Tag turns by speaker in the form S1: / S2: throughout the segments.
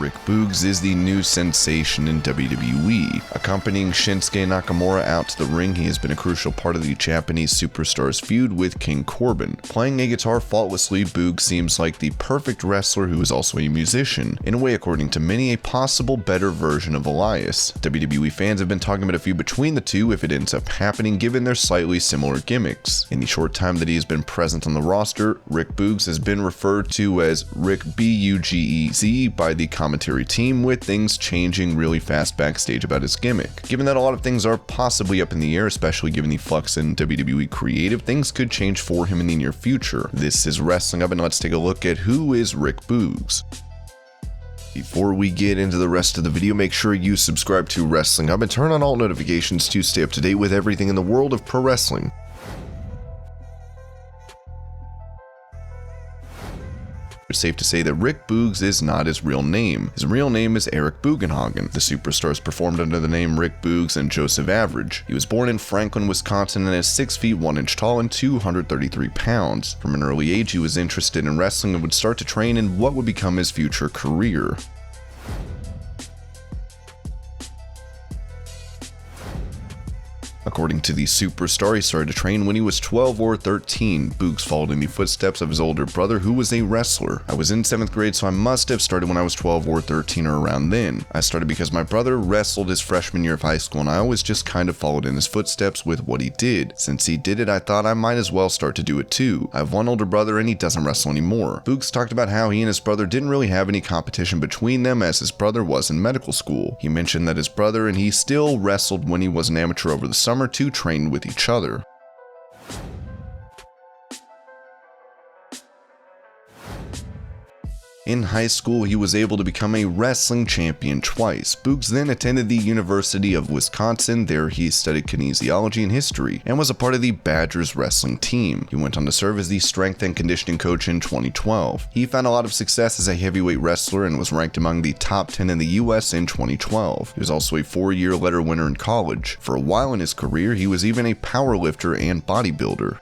S1: Rik Boogs is the new sensation in WWE. Accompanying Shinsuke Nakamura out to the ring, he has been a crucial part of the Japanese superstar's feud with King Corbin. Playing a guitar faultlessly, Boogs seems like the perfect wrestler who is also a musician, in a way according to many a possible better version of Elias. WWE fans have been talking about a feud between the two if it ends up happening given their slightly similar gimmicks. In the short time that he has been present on the roster, Rik Boogs has been referred to as Rik B-U-G-E-Z by the commentary team, with things changing really fast backstage about his gimmick. Given that a lot of things are possibly up in the air, especially given the flux in WWE creative, things could change for him in the near future. This is Wrestling Up, and let's take a look at who is Rik Boogs. Before we get into the rest of the video, make sure you subscribe to Wrestling Up and turn on all notifications to stay up to date with everything in the world of pro wrestling. It's safe to say that Rik Boogs is not his real name. His real name is Rik Bugenhagen. The superstars performed under the name Rik Boogs and Joseph Average. He was born in Franklin, Wisconsin, and is 6 feet 1 inch tall and 233 pounds. From an early age, he was interested in wrestling and would start to train in what would become his future career. According to the superstar, he started to train when he was 12 or 13. Boogs followed in the footsteps of his older brother, who was a wrestler. I was in 7th grade, so I must have started when I was 12 or 13 or around then. I started because my brother wrestled his freshman year of high school, and I always just kind of followed in his footsteps with what he did. Since he did it, I thought I might as well start to do it too. I have one older brother and he doesn't wrestle anymore. Boogs talked about how he and his brother didn't really have any competition between them, as his brother was in medical school. He mentioned that his brother and he still wrestled when he was an amateur over the summer to train with each other. In high school, he was able to become a wrestling champion twice. Boogs then attended the University of Wisconsin. There he studied kinesiology and history, and was a part of the Badgers wrestling team. He went on to serve as the strength and conditioning coach in 2012. He found a lot of success as a heavyweight wrestler and was ranked among the top 10 in the US in 2012. He was also a 4-year letter winner in college. For a while in his career, he was even a powerlifter and bodybuilder.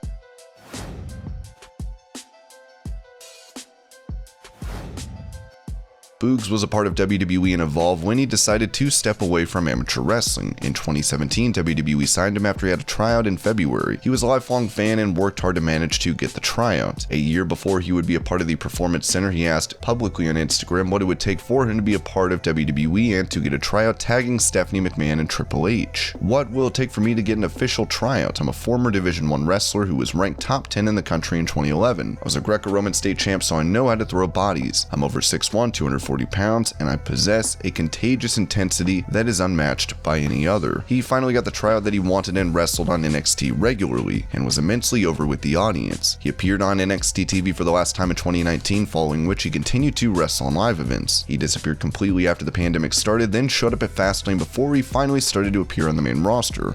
S1: Boogs was a part of WWE and Evolve when he decided to step away from amateur wrestling. In 2017, WWE signed him after he had a tryout in February. He was a lifelong fan and worked hard to manage to get the tryout. A year before he would be a part of the Performance Center, he asked publicly on Instagram what it would take for him to be a part of WWE and to get a tryout, tagging Stephanie McMahon and Triple H. "What will it take for me to get an official tryout? I'm a former Division I wrestler who was ranked top 10 in the country in 2011. I was a Greco-Roman state champ, so I know how to throw bodies. I'm over 6'1", 240 pounds, and I possess a contagious intensity that is unmatched by any other." He finally got the tryout that he wanted and wrestled on NXT regularly, and was immensely over with the audience. He appeared on NXT TV for the last time in 2019, following which he continued to wrestle on live events. He disappeared completely after the pandemic started, then showed up at Fastlane before he finally started to appear on the main roster.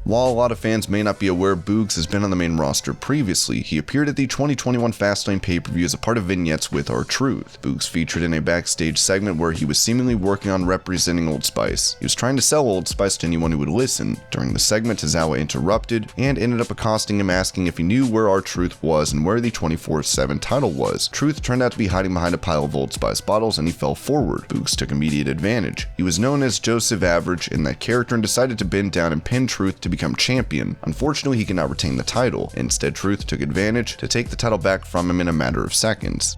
S1: While a lot of fans may not be aware, Boogs has been on the main roster previously. He appeared at the 2021 Fastlane pay-per-view as a part of vignettes with R-Truth. Boogs featured in a backstage segment where he was seemingly working on representing Old Spice. He was trying to sell Old Spice to anyone who would listen. During the segment, Tozawa interrupted and ended up accosting him, asking if he knew where R-Truth was and where the 24/7 title was. Truth turned out to be hiding behind a pile of Old Spice bottles, and he fell forward. Boogs took immediate advantage. He was known as Joseph Average in that character and decided to bend down and pin Truth to become champion. Unfortunately, he could not retain the title. Instead, Truth took advantage to take the title back from him in a matter of seconds.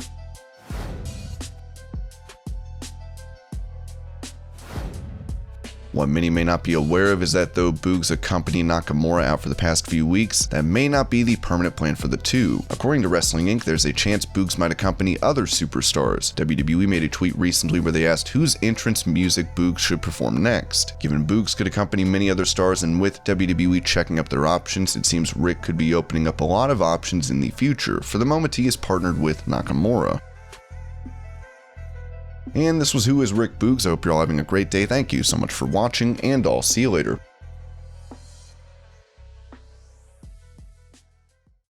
S1: What many may not be aware of is that though Boogs accompanied Nakamura out for the past few weeks, that may not be the permanent plan for the two. According to Wrestling Inc., there's a chance Boogs might accompany other superstars. WWE made a tweet recently where they asked whose entrance music Boogs should perform next. Given Boogs could accompany many other stars, and with WWE checking up their options, it seems Rik could be opening up a lot of options in the future. For the moment, he is partnered with Nakamura. And this was Who is Rik Boogs. I hope you're all having a great day. Thank you so much for watching, and I'll see you later.